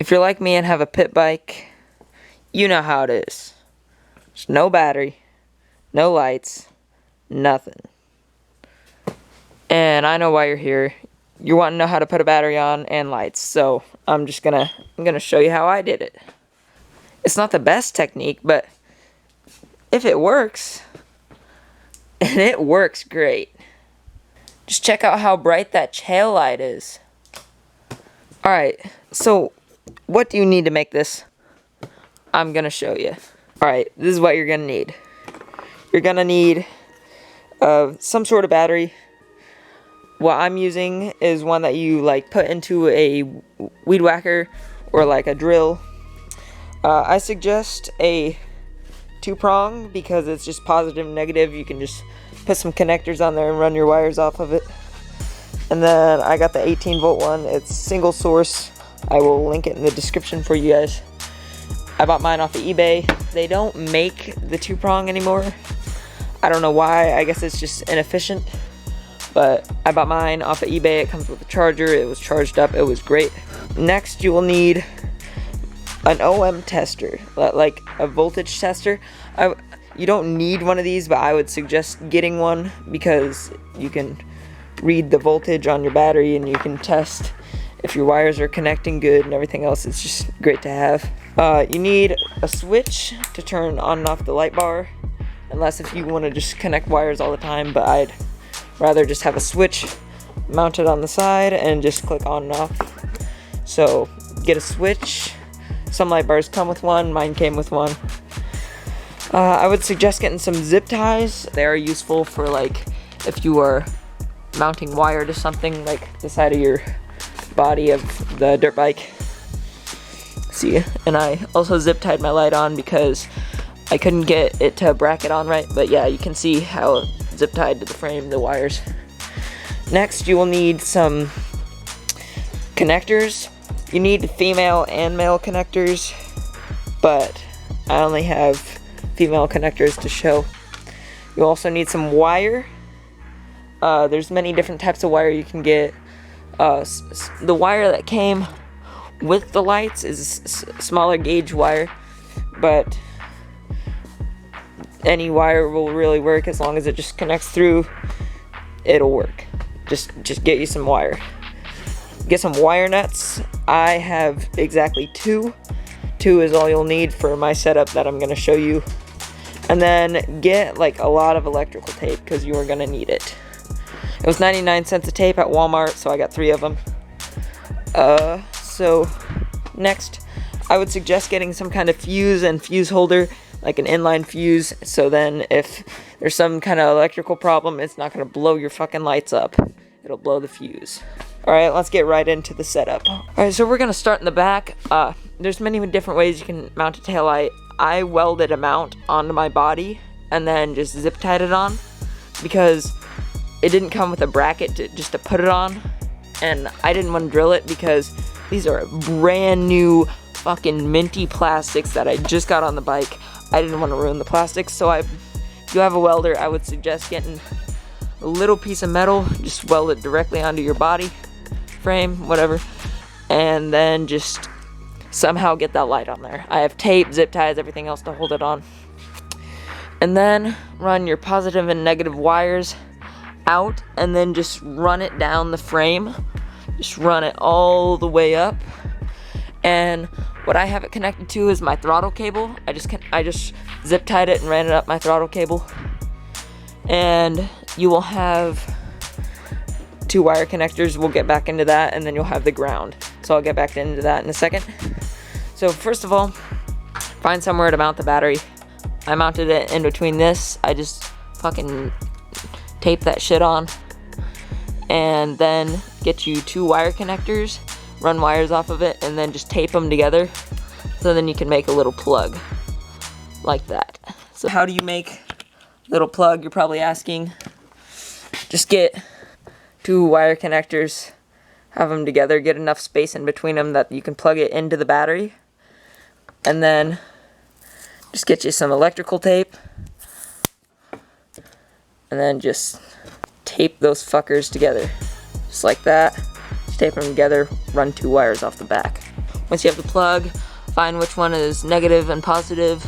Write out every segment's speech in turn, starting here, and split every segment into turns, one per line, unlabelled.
If you're like me and have a pit bike, you know how it is. There's no battery, no lights, nothing. And I know why you're here. You want to know how to put a battery on and lights, so I'm gonna show you how I did it. It's not the best technique, but if it works, and it works great. Just check out how bright that tail light is. Alright, so what do you need to make this? I'm gonna show you. Alright, this is what you're gonna need. You're gonna need some sort of battery. What I'm using is one that you like put into a weed whacker or like a drill. I suggest a 2-prong because it's just positive and negative. You can just put some connectors on there and run your wires off of it. And then I got the 18-volt one. It's single source. I will link it in the description for you guys. I bought mine off of eBay. They don't make the 2-prong anymore. I don't know why. I guess it's just inefficient. But I bought mine off of eBay. It comes with a charger. It was charged up. It was great. Next, you will need an OM tester, like a voltage tester. You don't need one of these, but I would suggest getting one because you can read the voltage on your battery and you can test if your wires are connecting good and everything else. It's just great to have. You need a switch to turn on and off the light bar, unless if you want to just connect wires all the time, but I'd rather just have a switch mounted on the side and just click on and off. So get a switch. Some light bars come with one, mine came with one. I would suggest getting some zip ties. They are useful for like if you are mounting wire to something like the side of your body of the dirt bike. See, and I also zip tied my light on because I couldn't get it to bracket on right, but yeah, you can see how zip tied to the frame, the wires. Next, you will need some connectors. You need female and male connectors, but I only have female connectors to show. You also need some wire. There's many different types of wire you can get. The wire that came with the lights is smaller gauge wire, but any wire will really work as long as it just connects through. It'll work. Just get you some wire. Get some wire nuts. I have exactly 2. 2 is all you'll need for my setup that I'm going to show you. And then get like a lot of electrical tape because you are going to need it. It was 99 cents a tape at Walmart, so I got 3 of them. So next, I would suggest getting some kind of fuse and fuse holder, like an inline fuse, so then if there's some kind of electrical problem, it's not going to blow your fucking lights up. It'll blow the fuse. Alright, let's get right into the setup. Alright, so we're going to start in the back. There's many different ways you can mount a taillight. I welded a mount onto my body and then just zip tied it on because it didn't come with a bracket just to put it on, and I didn't want to drill it because these are brand new fucking minty plastics that I just got on the bike. I didn't want to ruin the plastics, so if you have a welder, I would suggest getting a little piece of metal, just weld it directly onto your body frame, whatever, and then just somehow get that light on there. I have tape, zip ties, everything else to hold it on. And then run your positive and negative wires out and then just run it down the frame. Just run it all the way up. And what I have it connected to is my throttle cable. I just zip tied it and ran it up my throttle cable. And you will have 2 wire connectors. We'll get back into that, and then you'll have the ground. So I'll get back into that in a second. So first of all, find somewhere to mount the battery. I mounted it in between this. I just fucking tape that shit on, and then get you 2 wire connectors, run wires off of it, and then just tape them together, so then you can make a little plug like that. So how do you make a little plug, you're probably asking? Just get 2 wire connectors, have them together, get enough space in between them that you can plug it into the battery, and then just get you some electrical tape, and then just tape those fuckers together, just like that. Just tape them together, run 2 wires off the back. Once you have the plug, find which one is negative and positive.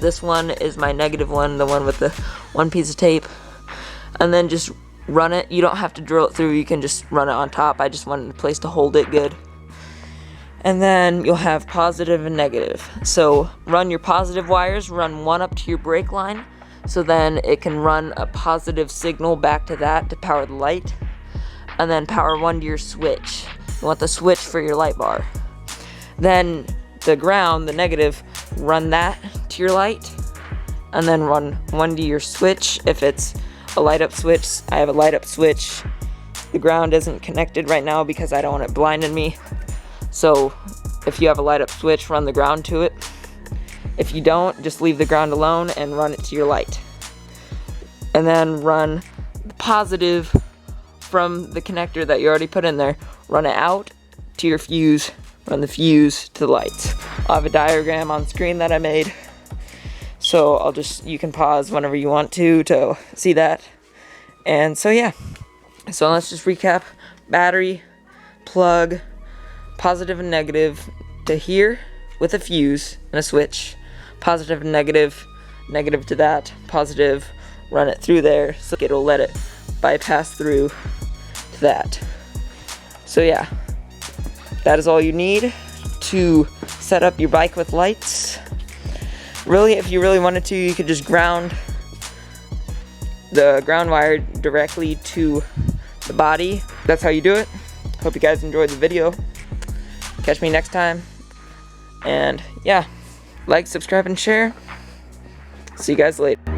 This one is my negative one, the one with the one piece of tape. And then just run it. You don't have to drill it through, you can just run it on top. I just wanted a place to hold it good. And then you'll have positive and negative. So run your positive wires, run one up to your brake line, so then it can run a positive signal back to that to power the light. And then power one to your switch. You want the switch for your light bar. Then the ground, the negative, run that to your light. And then run one to your switch if it's a light up switch. I have a light up switch. The ground isn't connected right now because I don't want it blinding me. So if you have a light up switch, run the ground to it. If you don't, just leave the ground alone and run it to your light. And then run the positive from the connector that you already put in there. Run it out to your fuse. Run the fuse to the lights. I'll have a diagram on screen that I made. So you can pause whenever you want to see that. And so yeah. So let's just recap. Battery, plug, positive and negative to here with a fuse and a switch. Positive and negative, negative to that, positive, run it through there so it'll let it bypass through to that. So yeah, that is all you need to set up your bike with lights. Really, if you really wanted to, you could just ground the ground wire directly to the body. That's how you do it. Hope you guys enjoyed the video. Catch me next time. And yeah, like, subscribe, and share. See you guys later.